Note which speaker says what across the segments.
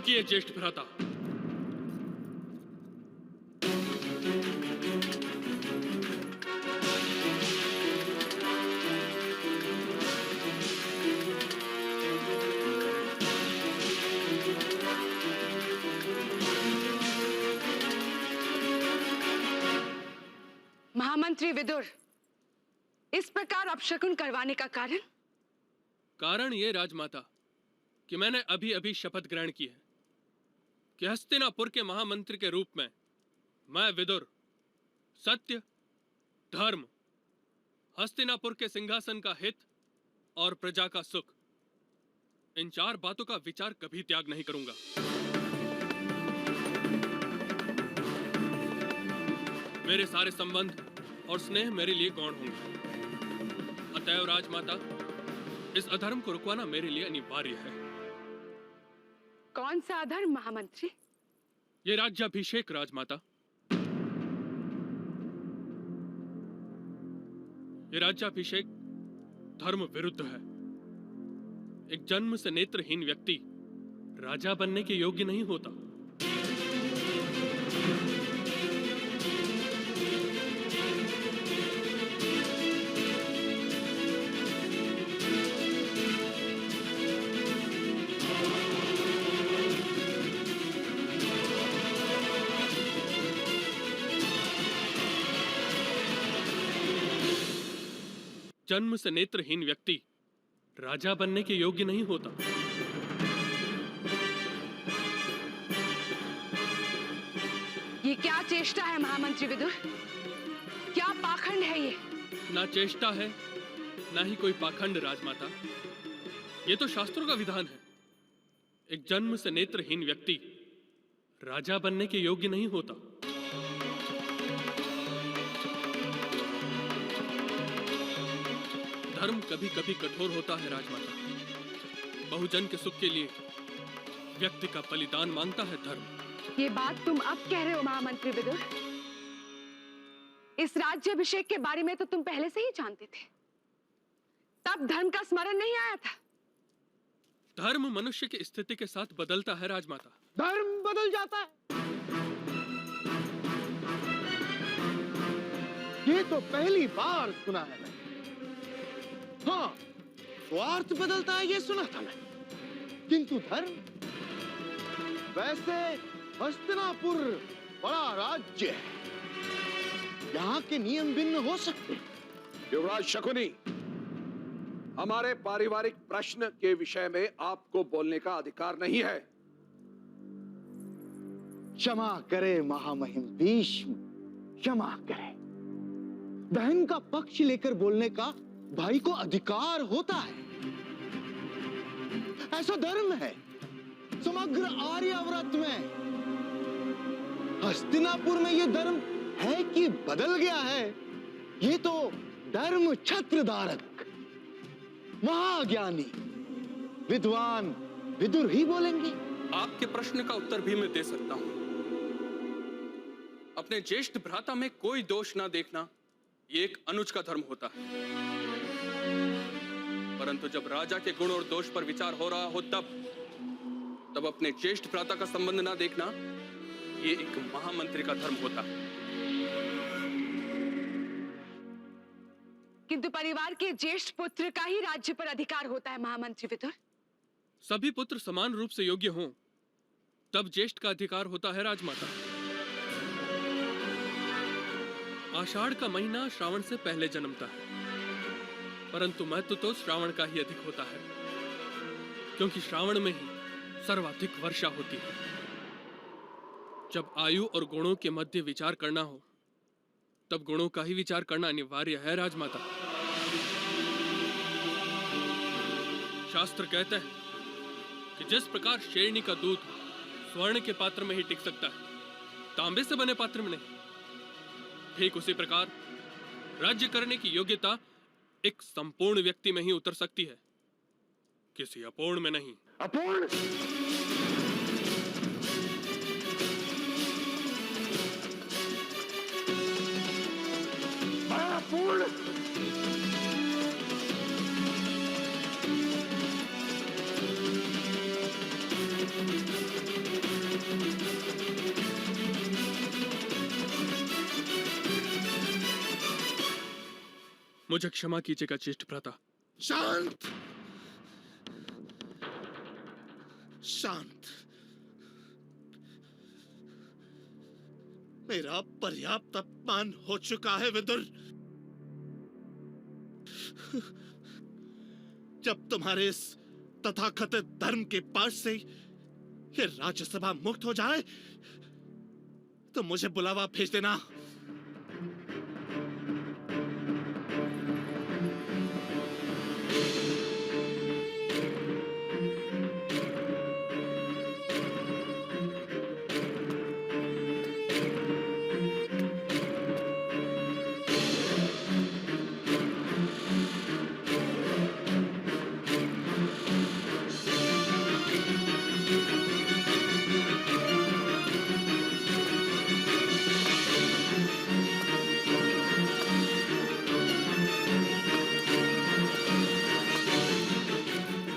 Speaker 1: रुकिए ज्येष्ठ भ्राता।
Speaker 2: महामंत्री विदुर, इस प्रकार अपशकुन करवाने का कारण?
Speaker 1: कारण ये राजमाता कि मैंने अभी अभी शपथ ग्रहण की है कि हस्तिनापुर के महामंत्री के रूप में मैं विदुर सत्य, धर्म, हस्तिनापुर के सिंहासन का हित और प्रजा का सुख, इन 4 बातों का विचार कभी त्याग नहीं करूंगा। मेरे सारे संबंध और स्नेह मेरे लिए गौण होंगे। अतएव राजमाता, इस अधर्म को रुकवाना मेरे लिए अनिवार्य है।
Speaker 2: कौन सा अधर्म महामंत्री?
Speaker 1: ये राज्याभिषेक राजमाता। ये राज्याभिषेक धर्म विरुद्ध है। एक जन्म से नेत्रहीन व्यक्ति राजा बनने के योग्य नहीं होता। जन्म से नेत्रहीन व्यक्ति राजा बनने के योग्य नहीं होता।
Speaker 2: ये क्या चेष्टा है महामंत्री विदुर? क्या पाखंड है ये?
Speaker 1: ना चेष्टा है, ना ही कोई पाखंड राजमाता। ये तो शास्त्रों का विधान है। एक जन्म से नेत्रहीन व्यक्ति राजा बनने के योग्य नहीं होता। धर्म कभी कभी कठोर होता है राजमाता। बहुजन के सुख के लिए व्यक्ति का बलिदान मांगता है धर्म।
Speaker 2: ये बात तुम अब कह रहे हो महामंत्री विदुर? इस राज्याभिषेक के बारे में तो तुम पहले से ही जानते थे, तब धर्म का स्मरण नहीं आया था।
Speaker 1: धर्म मनुष्य की स्थिति के साथ बदलता है राजमाता।
Speaker 3: धर्म बदल जाता है, ये तो पहली बार सुना है मैंने। हाँ, स्वार्थ बदलता है ये सुना था मैं, किंतु धर्म? वैसे हस्तिनापुर बड़ा राज्य है, यहाँ के नियम भिन्न हो सकते हैं।
Speaker 4: युवराज शकुनी, हमारे पारिवारिक प्रश्न के विषय में आपको बोलने का अधिकार नहीं है।
Speaker 3: क्षमा करे महामहिम भीष्म, क्षमा करे। बहन का पक्ष लेकर बोलने का भाई को अधिकार होता है, ऐसा धर्म है समग्र आर्यावर्त में। हस्तिनापुर में यह धर्म है कि बदल गया है, ये तो धर्म छत्रधारक महाज्ञानी विद्वान विदुर ही बोलेंगे।
Speaker 5: आपके प्रश्न का उत्तर भी मैं दे सकता हूं। अपने ज्येष्ठ भ्राता में कोई दोष ना देखना, ये एक अनुज का धर्म होता है। परंतु जब राजा के गुण और दोष पर विचार हो रहा हो तब अपने ज्येष्ठ भ्राता का संबंध ना देखना, ये एक महामंत्री का धर्म होता है।
Speaker 2: किंतु परिवार के ज्येष्ठ पुत्र का ही राज्य पर अधिकार होता है महामंत्री विदुर।
Speaker 1: सभी पुत्र समान रूप से योग्य हों, तब ज्येष्ठ का अधिकार होता है राजमाता। आषाढ़ का महीना श्रावण से पहले जन्मता है, परंतु महत्व तो श्रावण का ही अधिक होता है, क्योंकि श्रावण में ही सर्वाधिक वर्षा होती है। जब आयु और गुणों के मध्य विचार करना हो, तब गुणों का ही विचार करना अनिवार्य है राजमाता। शास्त्र कहते हैं कि जिस प्रकार शेरनी का दूध स्वर्ण के पात्र में ही टिक सकता है, तांबे से बने पात्र में नहीं, ठीक उसी प्रकार राज्य करने की योग्यता एक संपूर्ण व्यक्ति में ही उतर सकती है, किसी अपूर्ण में नहीं।
Speaker 3: अपूर्ण? अपूर्ण?
Speaker 1: मुझे क्षमा कीजिएगा ज्येष्ठ भ्राता।
Speaker 6: शांत, शांत। मेरा पर्याप्त अपमान हो चुका है विदुर। जब तुम्हारे इस तथाकथित धर्म के पास से ये राज्यसभा मुक्त हो जाए तो मुझे बुलावा भेज देना।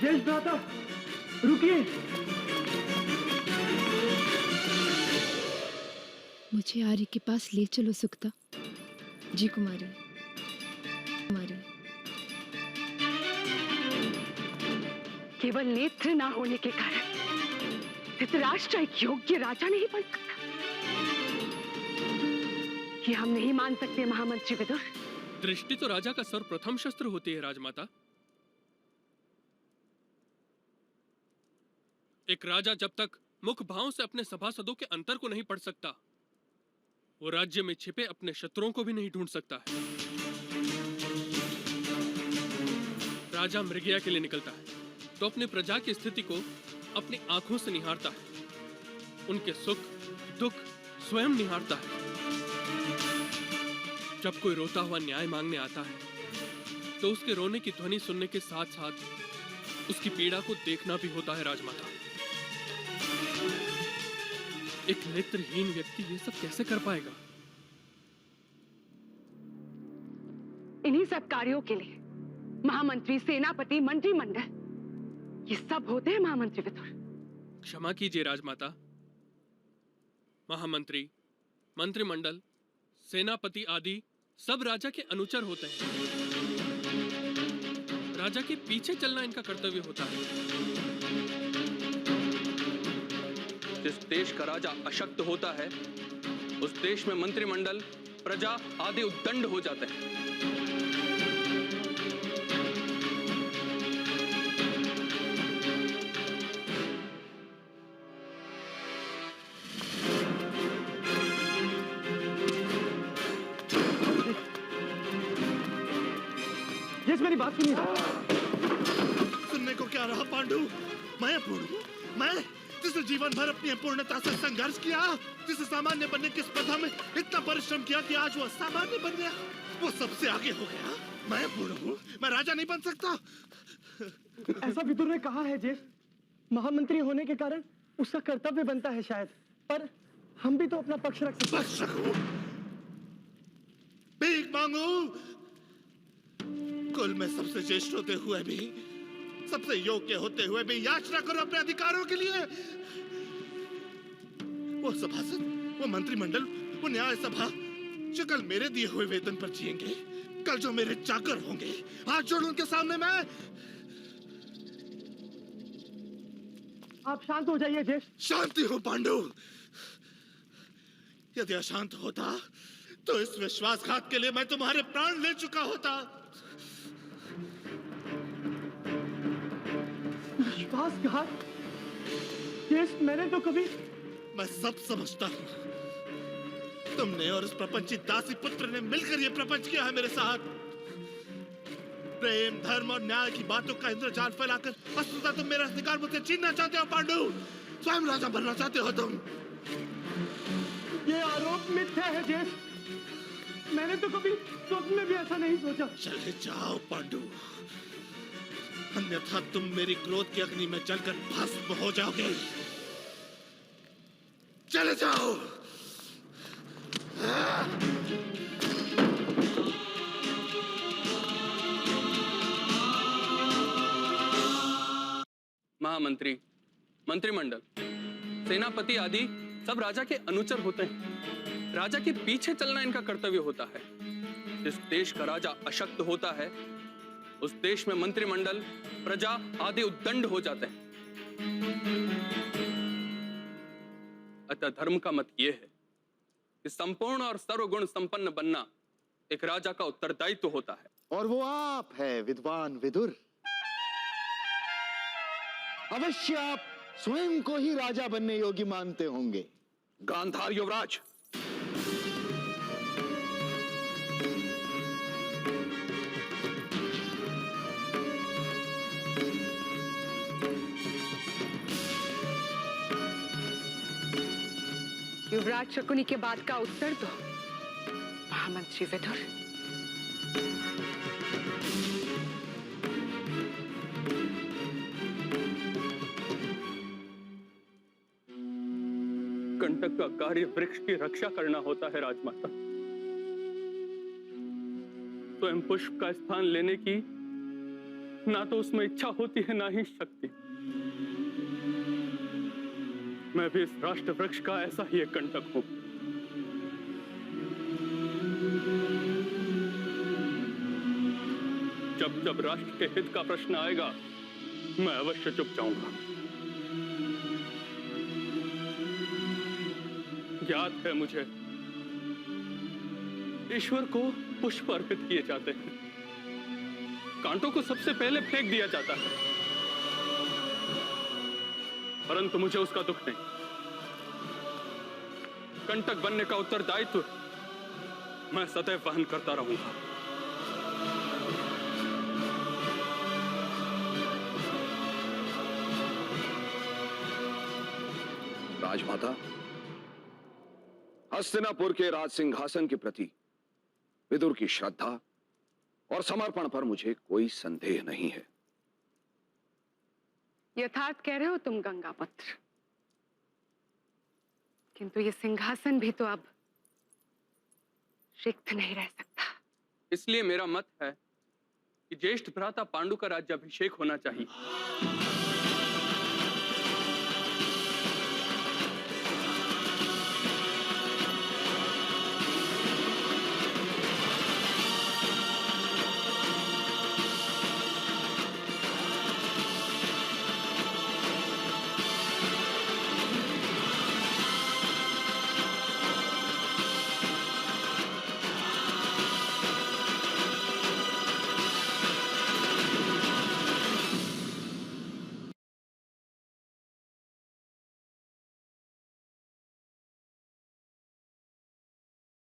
Speaker 7: ज्येष्ठ भ्राता, रुकिए।
Speaker 8: मुझे आर्य के पास ले चलो सुक्ता। जी कुमारी। कुमारी।
Speaker 2: केवल नेत्र ना होने के कारण धृतराष्ट्र एक योग्य राजा नहीं बन सकता। ये हम नहीं मान सकते महामंत्री विदुर।
Speaker 1: दृष्टि तो राजा का सर्वप्रथम शस्त्र होती है राजमाता। एक राजा जब तक मुख भाव से अपने सभासदों के अंतर को नहीं पढ़ सकता, वो राज्य में छिपे अपने शत्रुओं को भी नहीं ढूंढ सकता है। राजा मृगया के लिए निकलता है तो अपनी प्रजा की स्थिति को अपनी आंखों से निहारता है, उनके सुख दुख स्वयं निहारता है। जब कोई रोता हुआ न्याय मांगने आता है तो उसके रोने की ध्वनि सुनने के साथ साथ उसकी पीड़ा को देखना भी होता है राजमाता। एक नेत्रहीन व्यक्ति ये सब कैसे कर पाएगा?
Speaker 2: इन्हीं सब कार्यों के लिए महामंत्री, सेनापति, मंत्रिमंडल ये सब होते हैं महामंत्री विदुर।
Speaker 1: क्षमा कीजिए राजमाता। महामंत्री, मंत्रिमंडल, सेनापति आदि सब राजा के अनुचर होते हैं। राजा के पीछे चलना इनका कर्तव्य होता है।
Speaker 5: जिस देश का राजा अशक्त होता है उस देश में मंत्रिमंडल, प्रजा आदि उद्दंड हो जाते हैं।
Speaker 7: जिस मेरी बात सुनिए।
Speaker 6: सुनने को क्या रहा पांडु? मैं अपूर्ण हूँ, मैं जिसने जीवन भर अपनी अपूर्णता से संघर्ष किया, जिसे सामान्य बनने की स्पर्धा में इतना परिश्रम किया कि आज वो असामान्य बन गया, वो सबसे आगे हो गया। मैं अपूर्ण हूँ, मैं राजा नहीं बन सकता।
Speaker 7: ऐसा विदुर ने कहा है ज्येष्ठ। महामंत्री होने के कारण उसका कर्तव्य बनता है शायद, पर हम भी तो अपना पक्ष रख सकते हैं।
Speaker 6: बस रखो, भीख मांगू। कुल में सबसे ज्येष्ठ होते हुए भी, सबसे योग्य होते हुए भी याचना करो अपने अधिकारों के लिए। वो सभासद, वो मंत्रिमंडल, वो न्याय सभा जो कल मेरे दिए हुए वेतन पर जिएंगे, कल जो मेरे चाकर होंगे, हाथ जोड़ उनके सामने मैं।
Speaker 7: आप शांत हो जाइए ज्येष्ठ।
Speaker 6: शांति हो पांडु। यदि अशांत होता तो इस विश्वासघात के लिए मैं तुम्हारे प्राण ले चुका होता।
Speaker 7: विश्वासघात? ज्येष्ठ, मैंने तो कभी।
Speaker 6: मैं सब समझता हूँ। तुमने और उस प्रपंची दासी पुत्र ने मिलकर यह प्रपंच किया है मेरे साथ। प्रेम, धर्म और न्याय की बातों का इंद्रजाल फैलाकर वस्तुतः तुम मेरा अधिकार मुझसे छीनना चाहते हो पांडु। स्वयं राजा बनना चाहते हो तुम।
Speaker 7: ये आरोप मिथ्या है ज्येष्ठ। मैंने तो कभी स्वप्न में भी ऐसा नहीं सोचा।
Speaker 6: चले जाओ पांडु, अन्यथा तुम मेरी क्रोध की अग्नि में जलकर भस्म हो जाओगे। चले जाओ।
Speaker 5: महामंत्री, मंत्रिमंडल, सेनापति आदि सब राजा के अनुचर होते हैं। राजा के पीछे चलना इनका कर्तव्य होता है। जिस देश का राजा अशक्त होता है, उस देश में मंत्रिमंडल, प्रजा आदि उद्दंड हो जाते हैं। अतः धर्म का मत यह है कि संपूर्ण और सर्वगुण संपन्न बनना एक राजा का उत्तरदायित्व होता है।
Speaker 3: और वो आप है विद्वान विदुर। अवश्य आप स्वयं को ही राजा बनने योग्य मानते होंगे।
Speaker 4: गांधार युवराज,
Speaker 2: युवराज शकुनी के बाद का उत्तर दो महामंत्री विदुर।
Speaker 5: कंटक का कार्य वृक्ष की रक्षा करना होता है राजमाता। स्वयं पुष्प का स्थान लेने की ना तो उसमें इच्छा होती है, ना ही शक्ति। मैं भी इस राष्ट्र वृक्ष का ऐसा ही एक कंटक हूं। जब जब राष्ट्र के हित का प्रश्न आएगा, मैं अवश्य चुप जाऊंगा। याद है मुझे, ईश्वर को पुष्प अर्पित किए जाते हैं, कांटों को सबसे पहले फेंक दिया जाता है, परंतु मुझे उसका दुख नहीं। कंटक बनने का उत्तरदायित्व मैं सदैव वहन करता रहूंगा।
Speaker 4: राजमाता, हस्तिनापुर के राज सिंहासन के प्रति विदुर की श्रद्धा और समर्पण पर मुझे कोई संदेह नहीं है।
Speaker 2: यथार्थ कह रहे हो तुम गंगापुत्र, किंतु ये सिंहासन भी तो अब रिक्त नहीं रह सकता।
Speaker 5: इसलिए मेरा मत है कि ज्येष्ठ भ्राता पांडु का राज्याभिषेक होना चाहिए।